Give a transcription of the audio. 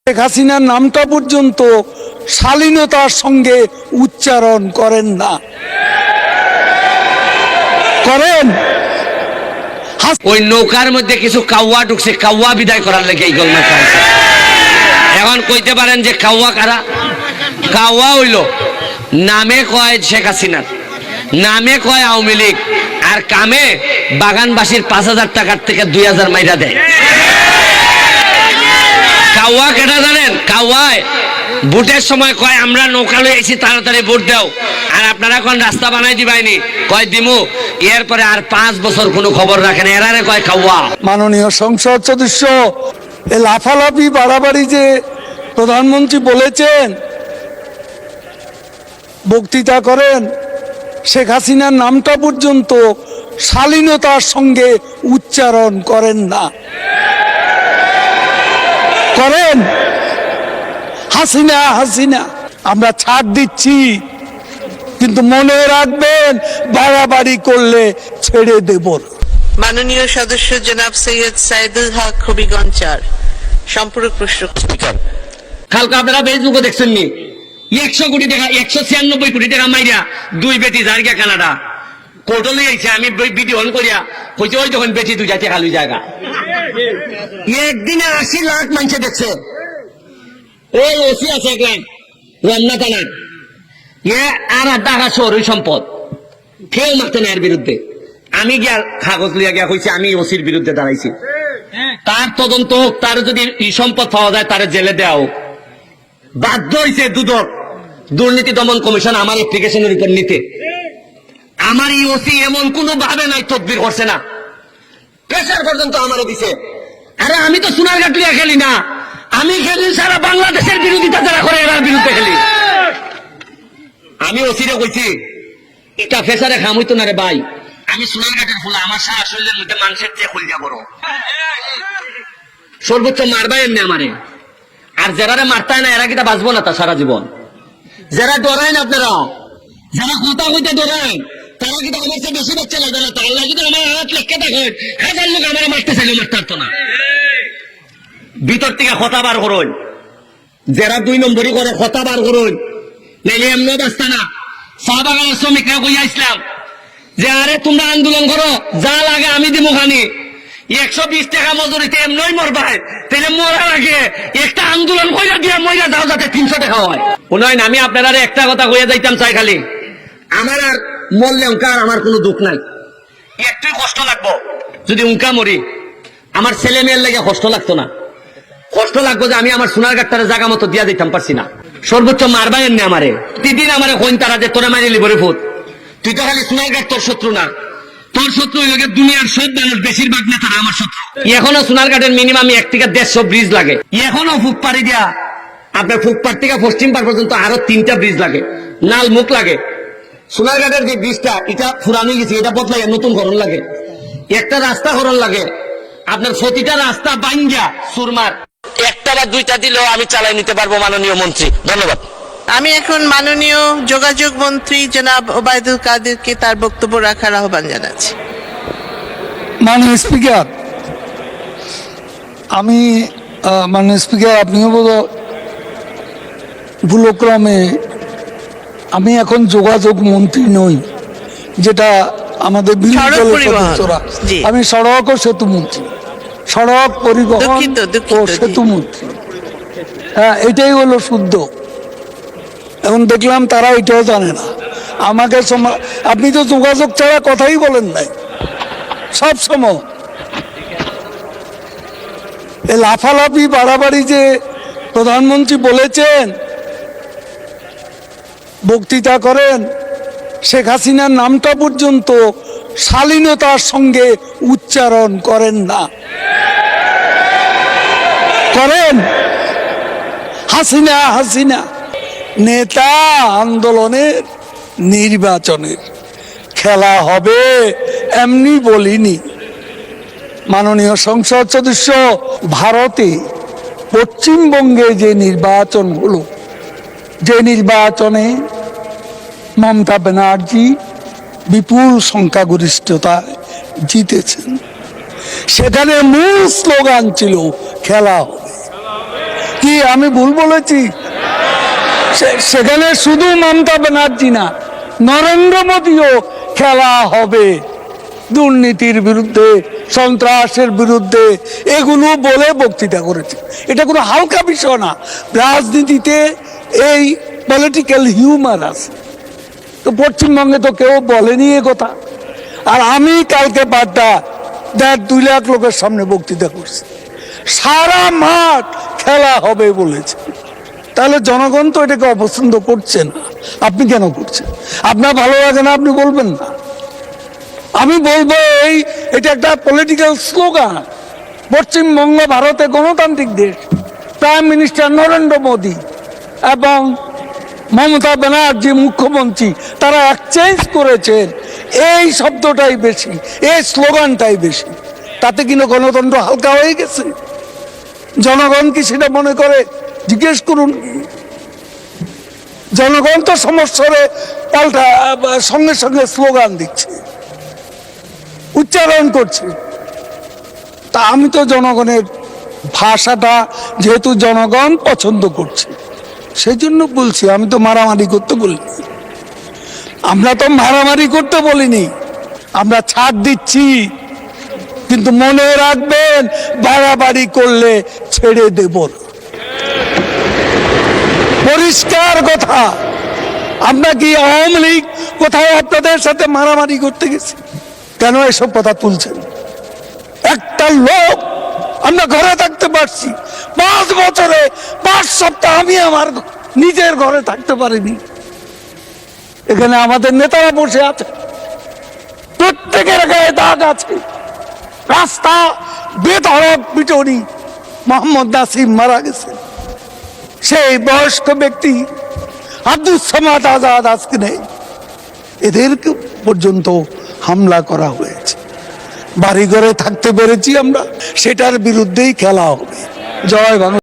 শেখ হাসিনার নামটা পর্যন্ত শালীনতার সঙ্গে উচ্চারণ করেন না, করেন। ওই নৌকার মধ্যে কিছু কাউয়া ঢুকছে, কাউয়া বিদায় করার লেগে এই গোলমাল খাইছে। এখন কইতে পারেন যে কাউয়া কারা? কাউয়া হইল নামে কয় শেখ হাসিনার, নামে কয় আওয়ামী লীগ, আর কামে বাগানবাসীর 5,000 টাকার থেকে 2,000 মাইরা দেয়। কাউয়া কেটা জানেন? কাউয়ায় ভোটের সময় কয় আমরা নৌকা লই আইছি, তাড়াতাড়ি ভোট দাও, আর আপনারা কোন রাস্তা বানাই দিবাইনি, কয় দিমু, এরপরে আর 5 বছর কোনো খবর রাখেন, এরারে কয় কাউয়া। মাননীয় সংসদ সদস্য, এই লাফালাফি বাড়াবাড়ি যে প্রধানমন্ত্রী বলেছেন, বক্তৃতা করেন, শেখ হাসিনার নামটা পর্যন্ত শালীনতার সঙ্গে উচ্চারণ করেন না, করেন। হাসিনা হাসিনা আমরা ছাড় দিচ্ছি, কিন্তু মনে রাখবেন বাড়াবাড়ি করলে ছেড়ে দেব না। মাননীয় সদস্য জনাব সৈয়দ সাইদুল হক হবিগঞ্জ 4 সম্পূরক প্রশ্ন। স্পিকার, কালকে আপনারা ফেসবুকে দেখছেন নি 100 কোটি টাকা, 196 কোটি টাকা মাইরা 2 বেটি জায়গা কানাডা কোর্টলে আইছে। আমি ভিডিও অন করিয়া কইছে ওই যখন বেটি 2 টাকা খালি জায়গা, একদিনে 80 লাখ মানুষ দেখছে। এই ওসি আছে একলাই রমনা থানার, আর টাকা শহরের সম্পদ, কেউ মারতে না এর বিরুদ্ধে। আমি গিয়া কাগজ লিয়া গিয়া কইছি আমি ওসির বিরুদ্ধে দাঁড়াইছি, তার তদন্ত হোক, তার যদি সম্পদ পাওয়া যায় তার জেলে দেওয়া হোক। বাধ্য হয়েছে দুদক, দুর্নীতি দমন কমিশন আমার অ্যাপ্লিকেশনের উপর নিতে। আমার এই ওসি এমন কোনো ভাবে নাই তদবির করছে না, প্রেসার পর্যন্ত আমারে দিছে। আরে আমি তো সোনারঘাট লিয়া খেলি না, আমি খেলি সারা বাংলাদেশের বিরোধিতা যারা করে এর বিরুদ্ধে খেলি। আমি ওসিরে কইছি এটা ফেসারে খাম হইতো না রে ভাই, আমি সোনারঘাটের ফুলা, আমার সারা শরীরের মধ্যে মাংসের চেয়ে খুলিয়া বড়, সর্বোচ্চ মারবাই এমনি আমারে। আর যারা মারতায় না এরা কিটা বাঁচবো না তা সারা জীবন। যারা ডরায় না আপনারা, যারা কথা কইতে ডরায়, তারা কিন্তু আমার চেয়ে বেশি বাচ্চা লাগে না। তার লাগে আমার হাত লেখকে দেখেন, 1000 লোক আমার মারতে চাইলে মারতে পারতো না। ভিতর থেকে কথা বার করুন, যারা 2 নম্বরই করে কথা বার করুন, নাইলে এমনি বাঁচতে না। চা বাগানের শ্রমিকরা কইয়া ইসলাম যে আরে তোমরা আন্দোলন করো, যা লাগে আমি দিব খানি, 120 টাকা মজুরিতে এমনই মরবাই, তাহলে মরার আগে একটা আন্দোলন কইরা দিয়া মইরা যাও যাতে 300 টাকা হয়। উন্নয়ন আমি আপনারা একটা কথা কইয়া যাইতাম চাই, খালি আমার আর মরলে উনকার আমার কোনো দুঃখ নাই, একটুই কষ্ট লাগবো যদি উনকা মরি, আমার ছেলে মেয়ের লেগে কষ্ট লাগতো না। কষ্ট লাগবো যে আমি আমার সোনারঘাটটারে জায়গা মতো দিয়া দিতাম পারছি না। সর্বোচ্চ মারবাই এমনি আমারে, প্রতিদিন আমারে কইন তারা যে তোরে মারি লিবরে ফুট, তুই তো খালি সোনারঘাট তোর শত্রু না, তোর শত্রু হইল দুনিয়ার সব মানুষ, বেশিরভাগ নেতারা আমার শত্রু। এখনো সোনারঘাটের মিনিমাম 1 থেকে 150 ব্রিজ লাগে, এখনো ফুকপাড়ি দিয়া আপনার ফুকপাড় থেকে পশ্চিম পাড় পর্যন্ত আরো 3টা ব্রিজ লাগে, নাল মুখ লাগে। সোনারঘাটের যে ব্রিজটা এটা পুরানো গেছে, এটা বদলাই নতুন করণ লাগে, একটা রাস্তা করণ লাগে। আপনার প্রতিটা রাস্তা বাইঙ্গা সুরমার, একটা বা 2টা দিলেও আমি চালাই নিতে পারবো মাননীয় মন্ত্রী। ধন্যবাদ। আমি এখন মাননীয় যোগাযোগ মন্ত্রী জনাব ওবায়দুল কাদেরকে তার বক্তব্য রাখার আহ্বান জানাচ্ছি। মাননীয় স্পিকার, আমি মাননীয় স্পিকার, আপনিও বোধ ভুলক্রমে, আমি এখন যোগাযোগ মন্ত্রী নই, যেটা আমাদের বিরোধী দলের সদস্যরা, আমি সড়ক ও সেতু মন্ত্রী, সড়ক পরিবহন ও সেতু মন্ত্রী। হ্যাঁ, এটাই হলো শুদ্ধ। এখন দেখলাম তারা এটাও জানে না। আমাকে আপনি তো যোগাযোগ ছাড়া কথাই বলেন নাই সব সময়। এই লাফালাফি বাড়াবাড়ি যে প্রধানমন্ত্রী বলেছেন, বক্তৃতা করেন, শেখ হাসিনার নামটা পর্যন্ত শালীনতার সঙ্গে উচ্চারণ করেন না, করেন। হাসিনা হাসিনা নেতা আন্দোলনের নির্বাচনের খেলা হবে এমনি বলিনি। মাননীয় সংসদ সদস্য, ভারতে পশ্চিমবঙ্গে যে নির্বাচন হলো, যে নির্বাচনে মমতা ব্যানার্জি বিপুল সংখ্যাগরিষ্ঠতায় জিতেছেন, সেখানে মূল স্লোগান ছিল খেলা হবে। কি আমি ভুল বলেছি? সেখানে শুধু মমতা ব্যানার্জি না, নরেন্দ্র মোদীও খেলা হবে দুর্নীতির বিরুদ্ধে, সন্ত্রাসের বিরুদ্ধে, এগুলো বলে বক্তৃতা করেছে। এটা কোনো হালকা বিষয় না। রাজনীতিতে এই পলিটিক্যাল হিউমার আছে, তো পশ্চিমবঙ্গে তো কেউ বলেনি এ কথা। আর আমি কালকে বাড্ডা 1.5-2 লাখ লোকের সামনে বক্তৃতা করছি, সারা মাঠ খেলা হবে বলেছে। তাহলে জনগণ তো এটাকে অপছন্দ করছে না, আপনি কেন করছেন? আপনার ভালো লাগে না, আপনি বলবেন না। আমি বলবো এটা একটা পলিটিক্যাল স্লোগান। পশ্চিমবঙ্গ ভারতে গণতান্ত্রিক দেশ, প্রাইম মিনিস্টার নরেন্দ্র মোদী এবং মমতা ব্যানার্জি মুখ্যমন্ত্রী, তারা এক্সচেঞ্জ করেছেন এই শব্দটাই বেশি, এই স্লোগানটাই বেশি। তাতে কিনা গণতন্ত্র হালকা হয়ে গেছে? জনগণ কি সেটা মনে করে? জিজ্ঞেস করুন। জনগণ তো সমস্যারে পাল্টা সঙ্গে সঙ্গে স্লোগান দিচ্ছে, উচ্চারণ করছে। তা আমি তো জনগণের ভাষাটা যেহেতু জনগণ পছন্দ করছে সেই জন্য বলছি। আমি তো মারামারি করতে বলিনি, আমরা তো মারামারি করতে বলিনি, আমরা ছাড় দিচ্ছি। কিন্তু মনে রাখবেন, বাড়াবাড়ি করলে ছেড়ে দেব না। পরিষ্কার কথা। আমরা কি আওয়ামী লীগ কোথাও আপনাদের সাথে মারামারি করতে গেছি? কেন এসব কথা তুলছেন? একটা লোক আমরা ঘরে থাকতে পারছি, 5 বছরে 5 সপ্তাহ আমি আমার নিজের ঘরে থাকতে পারিনি। এখানে আমাদের নেতারা বসে আছে, প্রত্যেকের গায়ে দাগ আছে। রাস্তা বেধড়ক পিটনি, মোহাম্মদ নাসিম মারা গেছে, সেই বয়স্ক ব্যক্তি আব্দুল সামাদ আজাদ আজকে নেই, এদেরকে পর্যন্ত হামলা করা হয়েছে। বাড়ি ঘরে থাকতে পেরেছি আমরা, সেটার বিরুদ্ধেই খেলা হবে। জয় বাংলা।